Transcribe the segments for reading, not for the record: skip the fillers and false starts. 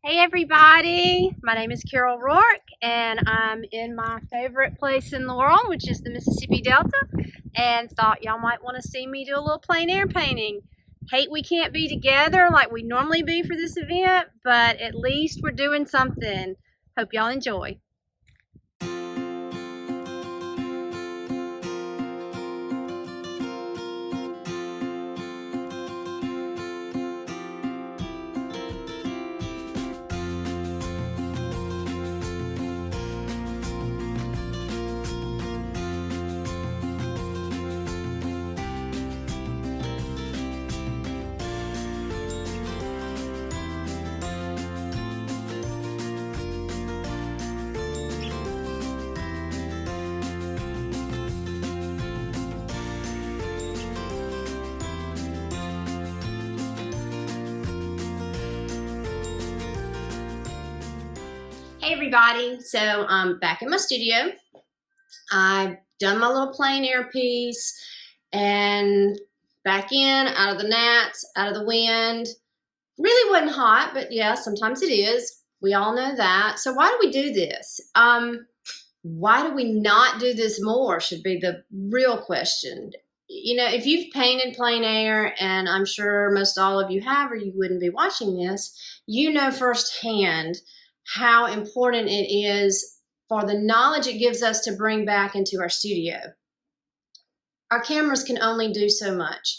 Hey everybody, my name is Carol Roark and I'm in my favorite place in the world, which is the Mississippi Delta, and thought y'all might want to see me do a little plein air painting. Hate we can't be together like we normally be for this event, but at least we're doing something. Hope y'all enjoy. Hey everybody, so I'm back in my studio. I've done my little plein air piece and back in, out of the gnats, out of the wind. Really wasn't hot, but yeah, sometimes it is. We all know that. So why do we do this? Why do we not do this more should be the real question. You know, if you've painted plein air, and I'm sure most all of you have, or you wouldn't be watching this, you know firsthand how important it is for the knowledge it gives us to bring back into our studio. Our cameras can only do so much.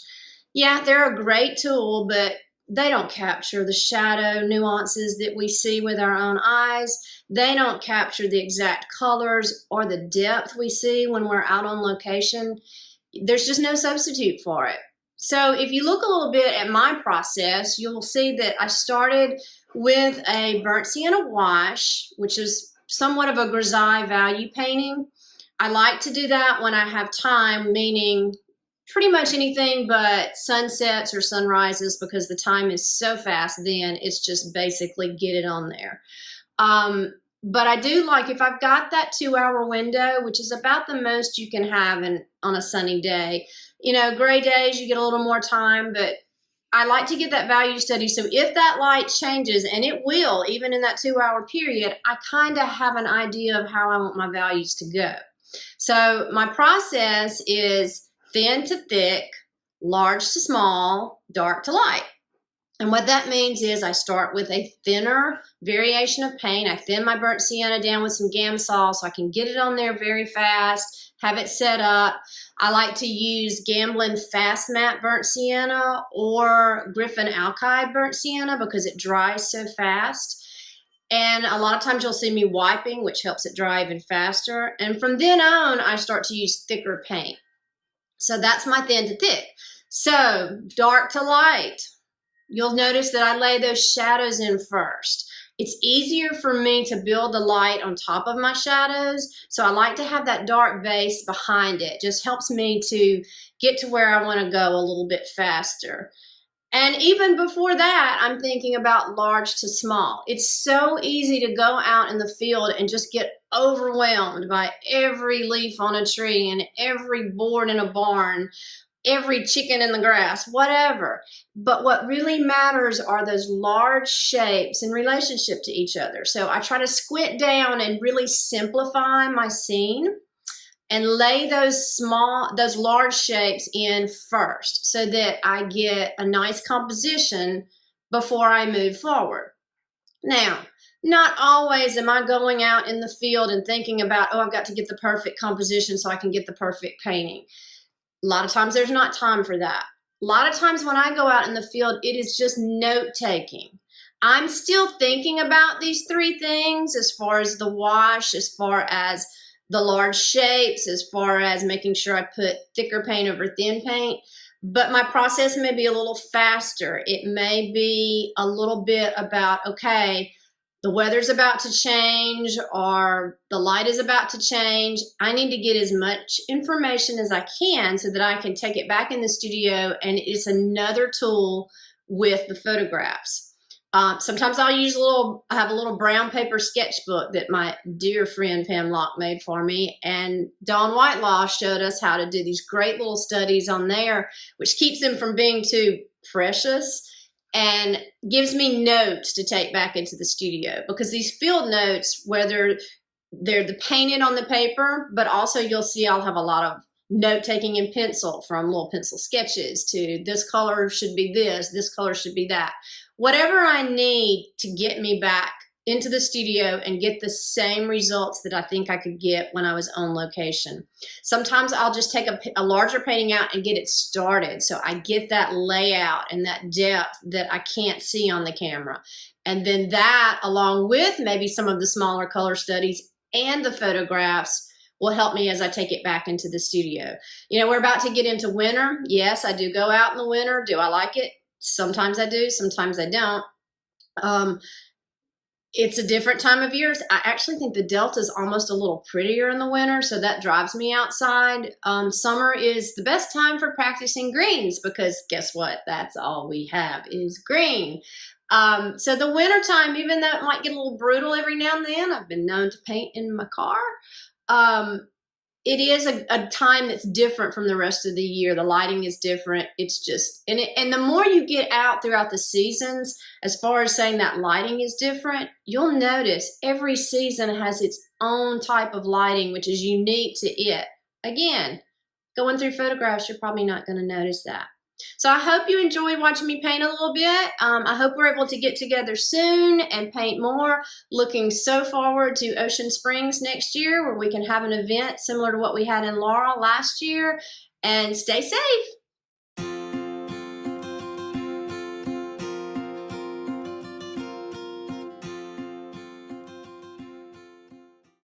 Yeah, they're a great tool, but they don't capture the shadow nuances that we see with our own eyes. They don't capture the exact colors or the depth we see when we're out on location. There's just no substitute for it. So if you look a little bit at my process, you'll see that I started with a burnt sienna wash, which is somewhat of a grisaille value painting. I like to do that when I have time, meaning pretty much anything but sunsets or sunrises, because the time is so fast then, it's just basically get it on there. But I do like, if I've got that 2-hour window, which is about the most you can have on a sunny day. You know, gray days, you get a little more time, but I like to get that value study. So if that light changes, and it will, even in that 2-hour period, I kind of have an idea of how I want my values to go. So my process is thin to thick, large to small, dark to light. And what that means is I start with a thinner variation of paint. I thin my burnt sienna down with some Gamsol so I can get it on there very fast, have it set up. I like to use Gamblin Fast Matte burnt sienna or Griffin Alki burnt sienna because it dries so fast. And a lot of times you'll see me wiping, which helps it dry even faster. And from then on, I start to use thicker paint. So that's my thin to thick. So dark to light. You'll notice that I lay those shadows in first. It's easier for me to build the light on top of my shadows, so I like to have that dark base behind it. Just helps me to get to where I want to go a little bit faster. And even before that, I'm thinking about large to small. It's so easy to go out in the field and just get overwhelmed by every leaf on a tree and every board in a barn, every chicken in the grass, whatever. But what really matters are those large shapes in relationship to each other. So I try to squint down and really simplify my scene and lay those large shapes in first so that I get a nice composition before I move forward. Now, not always am I going out in the field and thinking about, oh, I've got to get the perfect composition so I can get the perfect painting. A lot of times there's not time for that. A lot of times when I go out in the field, it is just note-taking. I'm still thinking about these three things as far as the wash, as far as the large shapes, as far as making sure I put thicker paint over thin paint. But my process may be a little faster. It may be a little bit about, okay, the weather's about to change or the light is about to change. I need to get as much information as I can so that I can take it back in the studio, and it's another tool with the photographs. Sometimes I'll use I have a little brown paper sketchbook that my dear friend Pam Locke made for me, and Dawn Whitelaw showed us how to do these great little studies on there, which keeps them from being too precious. and gives me notes to take back into the studio, because these field notes, whether they're the painted on the paper, but also you'll see I'll have a lot of note taking in pencil, from little pencil sketches to this color should be this color should be that. Whatever I need to get me back into the studio and get the same results that I think I could get when I was on location. Sometimes I'll just take a larger painting out and get it started, so I get that layout and that depth that I can't see on the camera. And then that, along with maybe some of the smaller color studies and the photographs, will help me as I take it back into the studio. You know, we're about to get into winter. Yes, I do go out in the winter. Do I like it? Sometimes I do, sometimes I don't. It's a different time of year. I actually think the Delta is almost a little prettier in the winter, so that drives me outside. Summer is the best time for practicing greens, because guess what? That's all we have is green. So the winter time, even though it might get a little brutal every now and then, I've been known to paint in my car. It is a time that's different from the rest of the year. The lighting is different. It's just, and the more you get out throughout the seasons, as far as saying that lighting is different, you'll notice every season has its own type of lighting, which is unique to it. Again, going through photographs, you're probably not going to notice that. So I hope you enjoy watching me paint a little bit. I hope we're able to get together soon and paint more. Looking so forward to Ocean Springs next year, where we can have an event similar to what we had in Laurel last year. And stay safe.